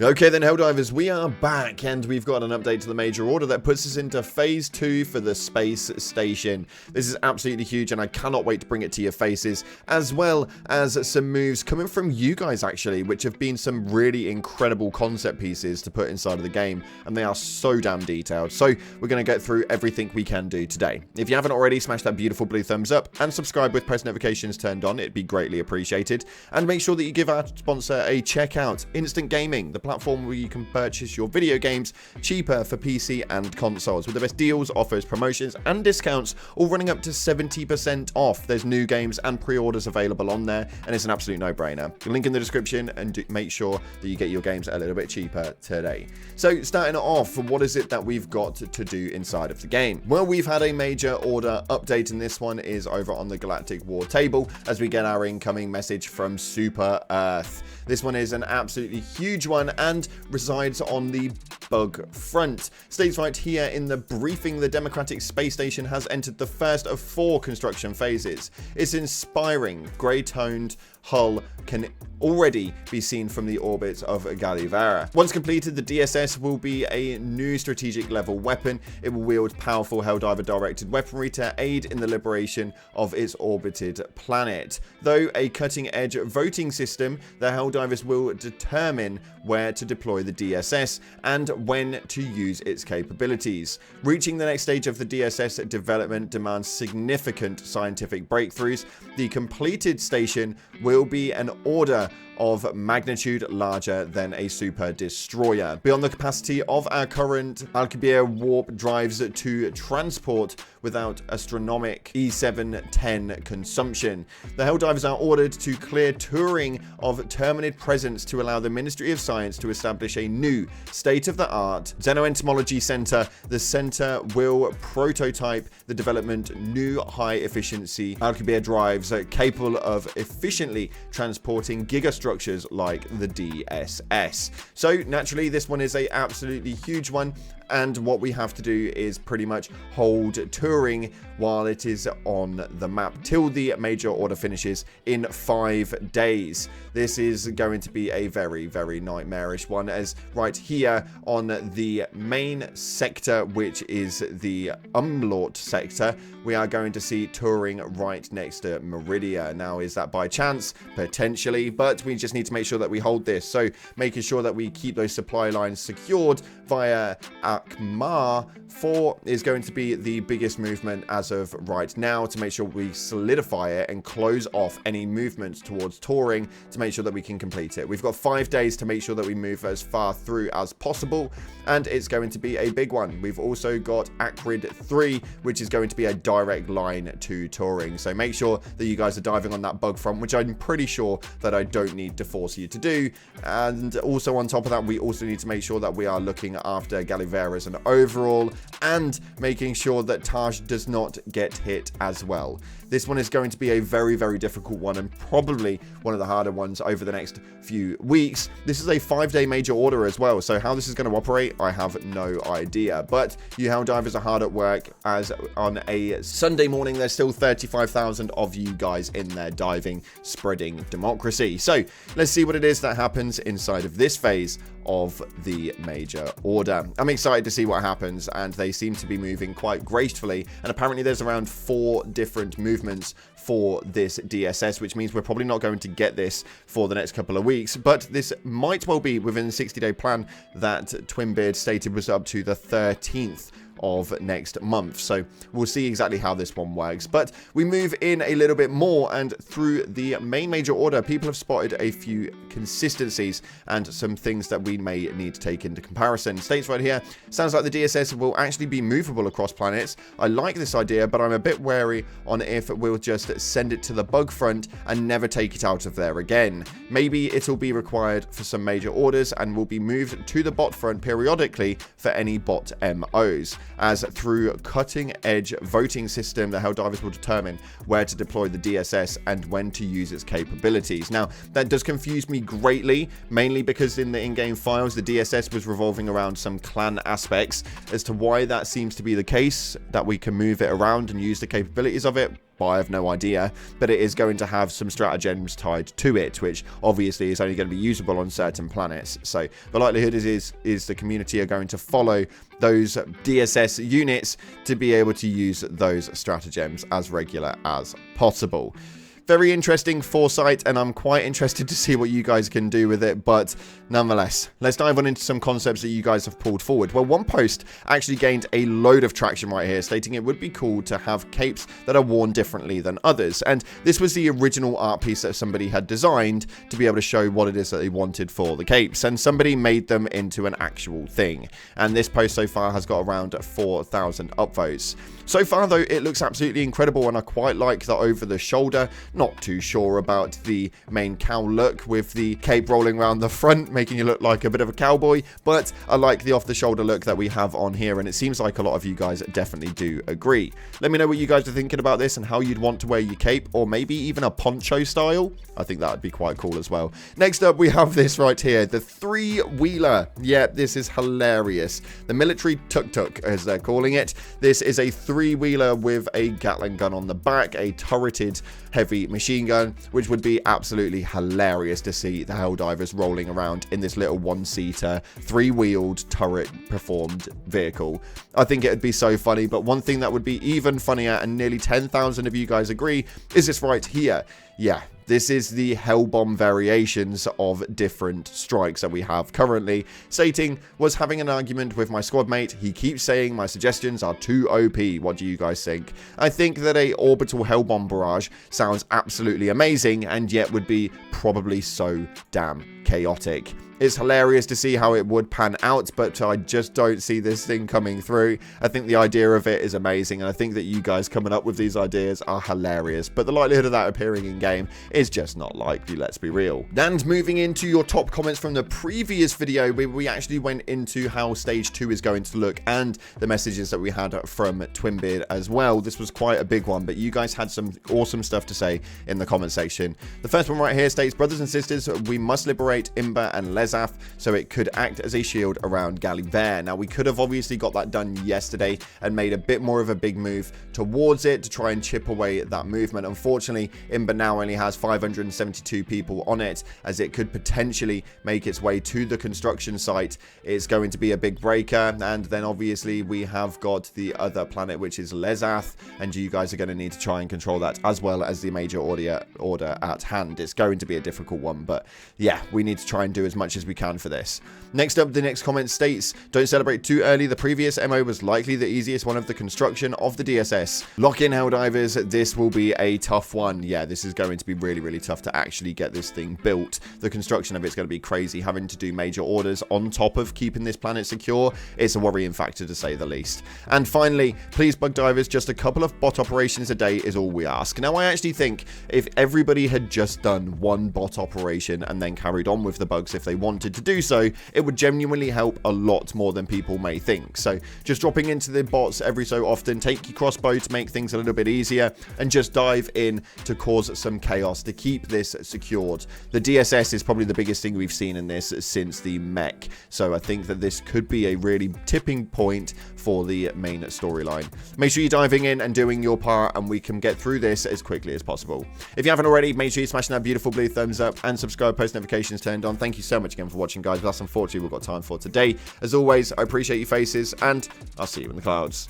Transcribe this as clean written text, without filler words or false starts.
Okay then, Helldivers, we are back, and we've got an update to the major order that puts us into Phase 2 for the space station. This is absolutely huge, and I cannot wait to bring it to your faces, as well as some moves coming from you guys, actually, which have been some really incredible concept pieces to put inside of the game, and they are so damn detailed. So we're going to get through everything we can do today. If you haven't already, smash that beautiful blue thumbs up, and subscribe with press notifications turned on. It'd be greatly appreciated. And make sure that you give our sponsor a check out, Instant Gaming, the platform where you can purchase your video games cheaper for PC and consoles, with the best deals, offers, promotions, and discounts, all running up to 70% off. There's new games and pre-orders available on there, and it's an absolute no-brainer. Link in the description, and make sure that you get your games a little bit cheaper today. So, starting it off, what is it that we've got to do inside of the game? Well, we've had a major order update, and this one is over on the Galactic War table, as we get our incoming message from Super Earth. This one is an absolutely huge one, and resides on the bug front. States right here in the briefing, the Democratic Space Station has entered the first of 4 construction phases. Its inspiring grey-toned hull can already be seen from the orbit of Gallivera. Once completed, the DSS will be a new strategic level weapon. It will wield powerful Helldiver directed weaponry to aid in the liberation of its orbited planet. Though a cutting edge voting system, the Helldivers will determine where to deploy the DSS and when to use its capabilities. Reaching the next stage of the DSS development demands significant scientific breakthroughs. The completed station will be an order of magnitude larger than a super destroyer, beyond the capacity of our current Alcubierre warp drives to transport without astronomic E710 consumption. The Helldivers are ordered to clear Turing of Terminid presence to allow the Ministry of Science to establish a new state-of-the-art Xenoentomology Center. The center will prototype the development new high-efficiency Alcubierre drives capable of efficiently transporting gigastructures like the DSS. So naturally, this one is a absolutely huge one, and what we have to do is pretty much hold Turing while it is on the map till the major order finishes in 5 days. This is going to be a very, very nightmarish one, as right here on the main sector, which is the Umlaut sector, we are going to see Turing right next to Meridia. Now, is that by chance? Potentially, but we just need to make sure that we hold this. So making sure that we keep those supply lines secured via Akmar 4 is going to be the biggest movement as of right now, to make sure we solidify it and close off any movements towards Turing to make sure that we can complete it. We've got 5 days to make sure that we move as far through as possible, and it's going to be a big one. We've also got Acrid 3, which is going to be a direct line to Turing. So make sure that you guys are diving on that bug front, which I'm pretty sure that I don't need to force you to do. And also on top of that, we also need to make sure that we are looking after Gallivera as an overall, and making sure that Taj does not get hit as well. This one is going to be a very, very difficult one, and probably one of the harder ones over the next few weeks. This is a 5-day major order as well, so how this is going to operate, I have no idea. But you Helldivers are hard at work, as on a Sunday morning, there's still 35,000 of you guys in there diving, spreading democracy. So let's see what it is that happens inside of this phase of the major order. I'm excited to see what happens, and they seem to be moving quite gracefully, and apparently there's around 4 different movements for this DSS, which means we're probably not going to get this for the next couple of weeks, but this might well be within the 60-day plan that Twinbeard stated was up to the 13th of next month. So we'll see exactly how this one works. But we move in a little bit more, and through the main major order, people have spotted a few consistencies and some things that we may need to take into comparison. States right here, sounds like the DSS will actually be movable across planets. I like this idea, but I'm a bit wary on if we'll just send it to the bug front and never take it out of there again. Maybe it'll be required for some major orders and will be moved to the bot front periodically for any bot MOs. as through cutting-edge voting system, the Helldivers will determine where to deploy the DSS and when to use its capabilities. Now, that does confuse me greatly, mainly because in the in-game files, the DSS was revolving around some clan aspects. As to why that seems to be the case, that we can move it around and use the capabilities of it, but I have no idea. But it is going to have some stratagems tied to it, which obviously is only going to be usable on certain planets. So the likelihood is the community are going to follow those DSS units to be able to use those stratagems as regular as possible. Very interesting foresight, and I'm quite interested to see what you guys can do with it, but nonetheless, let's dive on into some concepts that you guys have pulled forward. Well, one post actually gained a load of traction right here, stating it would be cool to have capes that are worn differently than others, and this was the original art piece that somebody had designed to be able to show what it is that they wanted for the capes, and somebody made them into an actual thing, and this post so far has got around 4,000 upvotes. So far, though, it looks absolutely incredible, and I quite like the over-the-shoulder. Not too sure about the main cow look with the cape rolling around the front, making it look like a bit of a cowboy, but I like the off-the-shoulder look that we have on here, and it seems like a lot of you guys definitely do agree. Let me know what you guys are thinking about this and how you'd want to wear your cape, or maybe even a poncho style. I think that would be quite cool as well. Next up, we have this right here, the three-wheeler. Yeah, this is hilarious. The military tuk-tuk, as they're calling it. This is a three-wheeler with a Gatling gun on the back, a turreted heavy machine gun, which would be absolutely hilarious to see the Helldivers rolling around in this little one-seater, three-wheeled, turret-performed vehicle. I think it would be so funny, but one thing that would be even funnier, and nearly 10,000 of you guys agree, is this right here. Yeah, this is the Hellbomb variations of different strikes that we have currently. Stating, was having an argument with my squad mate. He keeps saying my suggestions are too OP. What do you guys think? I think that a orbital Hellbomb barrage sounds absolutely amazing, and yet would be probably so damn chaotic. It's hilarious to see how it would pan out, but I just don't see this thing coming through. I think the idea of it is amazing, and I think that you guys coming up with these ideas are hilarious, but the likelihood of that appearing in game is just not likely, let's be real. And moving into your top comments from the previous video, we actually went into how Stage 2 is going to look, and the messages that we had from Twinbeard as well. This was quite a big one, but you guys had some awesome stuff to say in the comment section. The first one right here states, brothers and sisters, we must liberate Imber and Les so it could act as a shield around Gallivere. Now, we could have obviously got that done yesterday and made a bit more of a big move towards it to try and chip away at that movement. Unfortunately, Imber now only has 572 people on it, as it could potentially make its way to the construction site. It's going to be a big breaker, and then obviously we have got the other planet, which is Lesath, and you guys are going to need to try and control that, as well as the major order at hand. It's going to be a difficult one, but yeah, we need to try and do as much as we can for this. Next up, the next comment states, don't celebrate too early. The previous MO was likely the easiest one of the construction of the DSS. Lock in, Helldivers. This will be a tough one. Yeah, this is going to be really, really tough to actually get this thing built. The construction of it's going to be crazy. Having to do major orders on top of keeping this planet secure, it's a worrying factor to say the least. And finally, please, bug divers, just a couple of bot operations a day is all we ask. Now, I actually think if everybody had just done one bot operation and then carried on with the bugs if they wanted to do so, it would genuinely help a lot more than people may think. So just dropping into the bots every so often, take your crossbow to make things a little bit easier, and just dive in to cause some chaos to keep this secured. The DSS is probably the biggest thing we've seen in this since the mech, so I think that this could be a really tipping point for the main storyline. Make sure you're diving in and doing your part, and we can get through this as quickly as possible. If you haven't already, make sure you're smashing that beautiful blue thumbs up and subscribe, post notifications turned on. Thank you so much again for watching, guys. That's unfortunately we've got time for today. As always, I appreciate your faces, and I'll see you in the clouds.